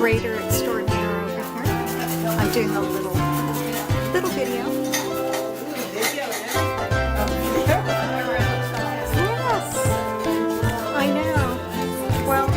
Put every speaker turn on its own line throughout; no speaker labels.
grater extraordinaire over here. I'm doing a little video. Yes, I know. Well,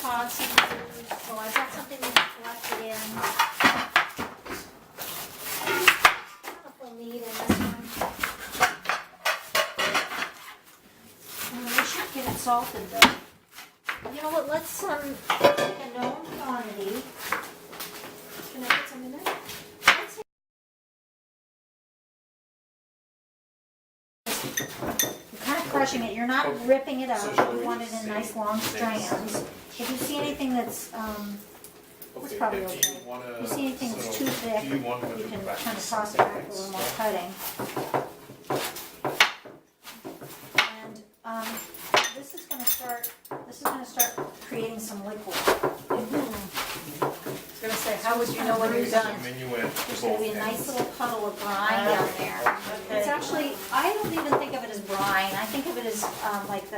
pods and food. So I've got something we can collect it in. I don't know if we'll need in this one. We should get it salted though. You know what? Let's take a known quantity. Can I put some in there? Let's take. You're kind of crushing it. You're not ripping it up. You want it in nice long strands. If you see anything that's, it's probably okay. If you see anything that's too thick, you can kind of toss it back for a little more cutting. And this is going to start creating some liquid.
I was going to say, how would you know when you're done?
There's going to be a nice little puddle of brine down there. It's actually, I don't even think of it as brine. I think of it as like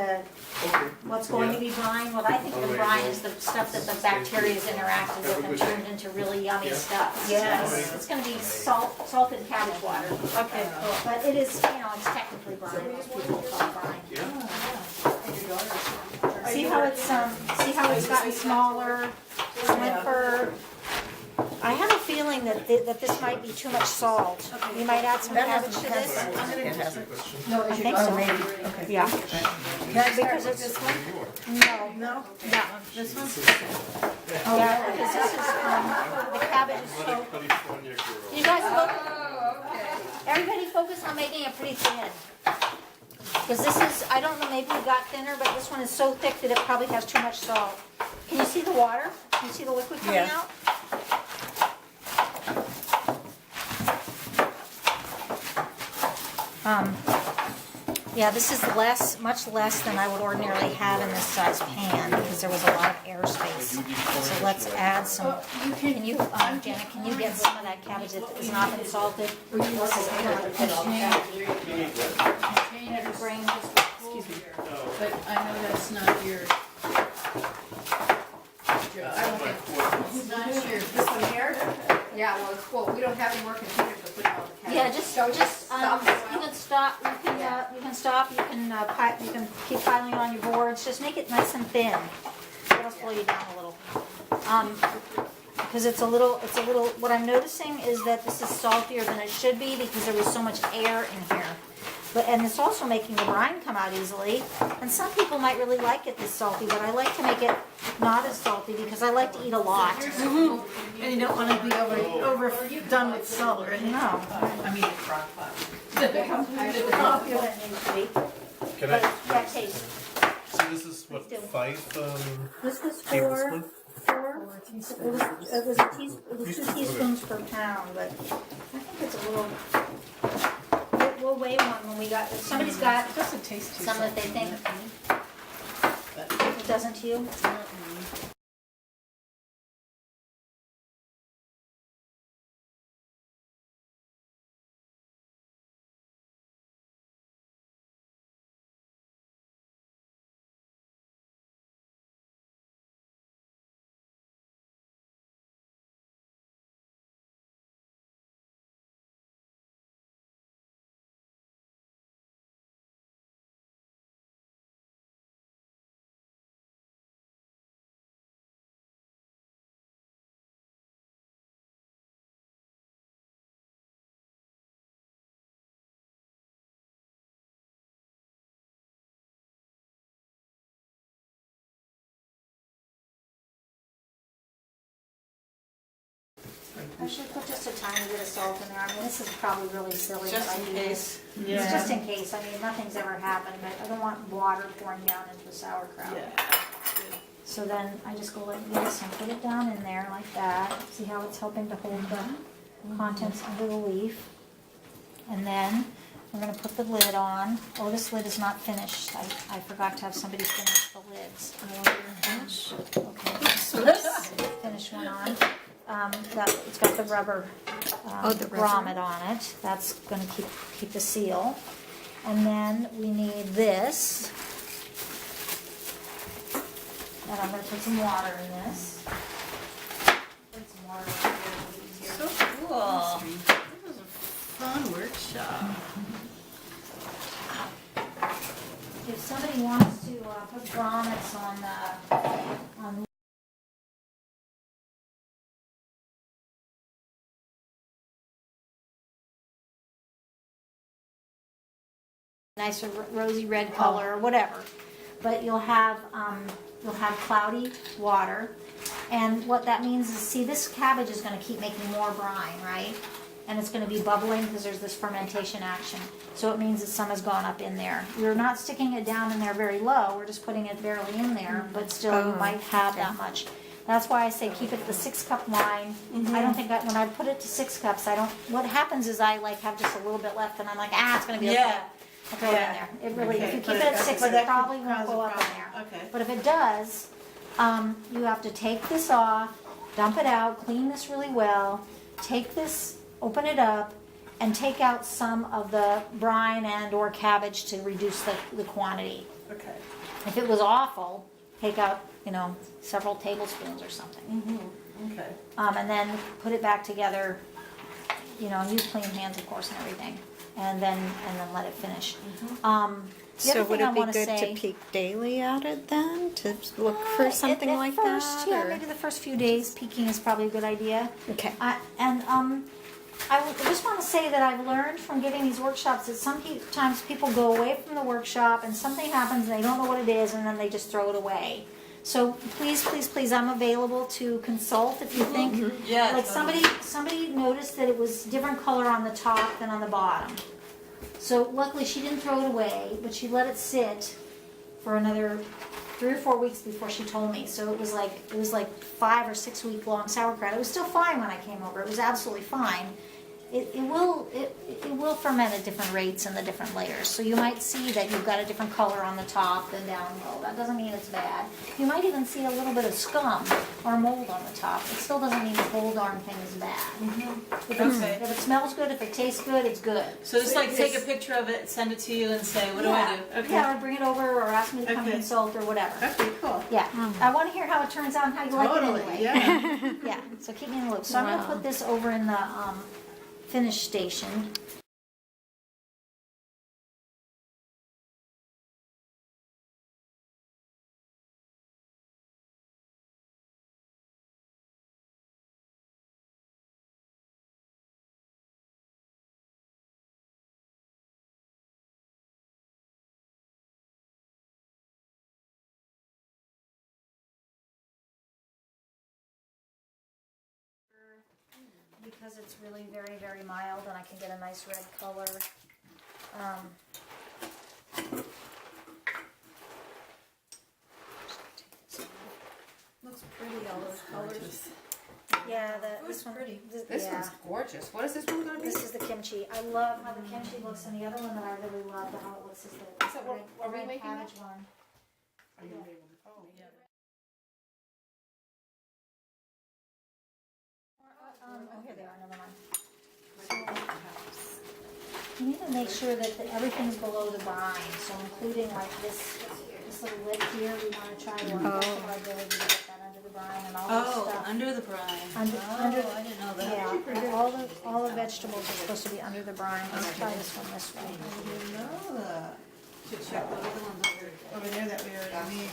what's going to be brine. What I think of brine is the stuff that the bacteria has interacted with and turned into really yummy stuff.
Yes.
It's going to be salted cabbage water.
Okay, cool.
But it is, it's technically brine. Most people call it brine. See how it's gotten smaller, slimmer. I have a feeling that this might be too much salt. You might add some cabbage to this.
No,
I think so.
maybe. Okay.
Yeah.
Because it's this one?
No.
No?
Yeah.
This one?
Yeah, because this is, the cabbage is so. You guys look. Everybody focus on making it pretty thin. Because this is, I don't know, maybe it got thinner, but this one is so thick that it probably has too much salt. Can you see the water? Can you see the liquid coming out? Yeah, this is much less than I would ordinarily have in this size pan because there was a lot of airspace. So let's add some. Can you, Janet, can you get some of that cabbage that has not been salted?
Excuse me. But I know that's not your job. I don't think it's not your.
This one here? Yeah, well, it's full. We don't have any more computers to put all the cabbage.
Yeah, just
stop.
you can stop. You can stop. You can keep piling on your boards. Just make it nice and thin. It'll slow you down a little. Because it's a little. What I'm noticing is that this is saltier than it should be because there was so much air in here. And it's also making the brine come out easily. And some people might really like it this salty, but I like to make it not as salty because I like to eat a lot.
Mm-hmm. And you don't want to be overdone with salt, right?
No.
I mean, crock pot.
Saltier than it needs to be.
Can
But
I?
yeah, taste.
So this is what,
Let's do it.
5
This was
tablespoons?
it was 2 teaspoons per pound, but I think it's a little. We'll weigh one when we got. If somebody's got
It doesn't taste too
some that they think it doesn't to you. I should put just a tiny bit of salt in there. I mean, this is probably really silly that
Just
I
in
do
case.
this.
Yeah.
It's just in case. I mean, nothing's ever happened, but I don't want water pouring down into the sauerkraut.
Yeah.
So then I just go like this and put it down in there like that. See how it's helping to hold the contents under the leaf. And then we're gonna put the lid on. Oh, this lid is not finished. I forgot to have somebody finish the lids. Okay. Finish one on. It's got the rubber,
the rubber.
grommet on it. That's gonna keep the seal. And then we need this. And I'm gonna put some water in this. Put some water in here.
So cool. This was a fun workshop.
If somebody wants to put grommets on nicer rosy red color or whatever, but you'll have cloudy water, and what that means is, see, this cabbage is going to keep making more brine, right? And it's going to be bubbling because there's this fermentation action. So it means that some has gone up in there. We're not sticking it down in there very low. We're just putting it barely in there, but still you might have that much. That's why I say keep it the 6-cup line. I don't think when I put it to 6 cups, what happens is I like have just a little bit left, and I'm like, it's going to be okay.
Yeah.
I'll throw it in there. It really,
Okay,
if you keep
but
it at 6,
but
it
that
probably
could
won't
cause
go
a
up in
problem.
there.
Okay.
But if it does, you have to take this off, dump it out, clean this really well, take this, open it up, and take out some of the brine and or cabbage to reduce the quantity.
Okay.
If it was awful, take out, several tablespoons or something.
Okay.
And then put it back together, use clean hands, of course, and everything. And then let it finish.
So would
I
it be
wanna
good
say-
to peek daily at it then, to look for something
at
like
first,
that?
Yeah,
or-
maybe the first few days peeking is probably a good idea.
Okay.
I just want to say that I've learned from giving these workshops that sometimes people go away from the workshop and something happens and they don't know what it is and then they just throw it away. So please, please, please, I'm available to consult if you think,
Yeah.
like somebody noticed that it was different color on the top than on the bottom. So luckily she didn't throw it away, but she let it sit for another 3 or 4 weeks before she told me. So it was like 5 or 6 week long sauerkraut. It was still fine when I came over. It was absolutely fine. It will ferment at different rates in the different layers. So you might see that you've got a different color on the top than down low. That doesn't mean it's bad. You might even see a little bit of scum or mold on the top. It still doesn't mean the whole darn thing is bad.
Okay.
If it smells good, if it tastes good, it's good.
So just like take a picture of it, send it to you, and say, what do I do? Okay.
Yeah, or bring it over, or ask me to come and
Okay.
consult, or whatever.
Okay, cool.
Yeah, I want to hear how it turns out and how you like it
Totally.
anyway.
Yeah.
Yeah, so keep me in the loop. So I'm going to put this over in the finish station. Because it's really very, very mild and I can get a nice red color.
Looks pretty, all those colors.
Yeah, this one.
pretty.
This one's gorgeous. What is this one gonna be?
This is the kimchi. I love how the kimchi looks, and the other one that I really love how it looks is the
So what- are we
red
making that?
cabbage one.
Are you able to? Oh, yeah.
Here they are, never mind. You need to make sure that everything's below the brine, so including like this little lip here, we want to try to our ability to get that under the brine and all this
Oh,
stuff.
under the brine.
Under-
I didn't know that.
Yeah, all the vegetables are supposed to be under the brine. Let's try this one this way.
I didn't know that. Should check the other ones over there that we already made.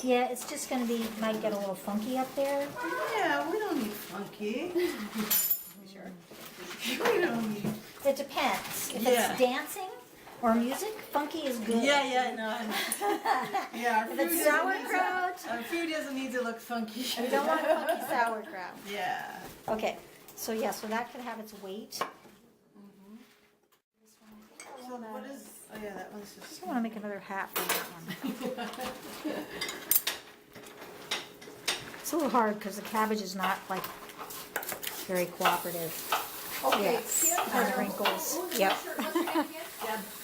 Yeah, it's just gonna be, might get a little funky up there.
Yeah, we don't need funky. Sure. We don't need.
It depends. If
Yeah.
it's dancing, Or music? Funky is good.
Yeah, no, I know. Yeah, our
If
food,
it's sauerkraut,
our food doesn't need to look funky.
you don't want funky sauerkraut.
Yeah.
Okay, so so that could have its weight.
So what is, oh yeah, that one's
I
just.
just want to make another hat for that one. It's a little hard because the cabbage is not like very cooperative.
Okay,
Yes,
Kim,
it has wrinkles.
What's
Yep.
your name again?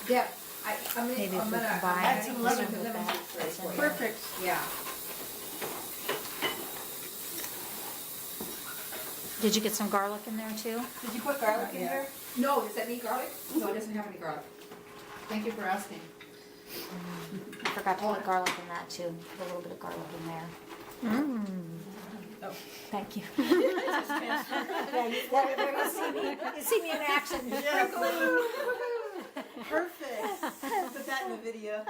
Deb. I'm gonna,
Maybe if
I'm
we
gonna
combine
add some lemon
with
lemon
that.
juice right for you.
Perfect.
Yeah.
Did you get some garlic in there too?
Did you put garlic in there?
No, does that need garlic? No, it doesn't have any garlic. Thank you for asking.
I forgot to put garlic in that too. Put a little bit of garlic in there. Mmm.
Oh.
Thank you. Yeah, you see me in action.
Perfect. Put that in the video.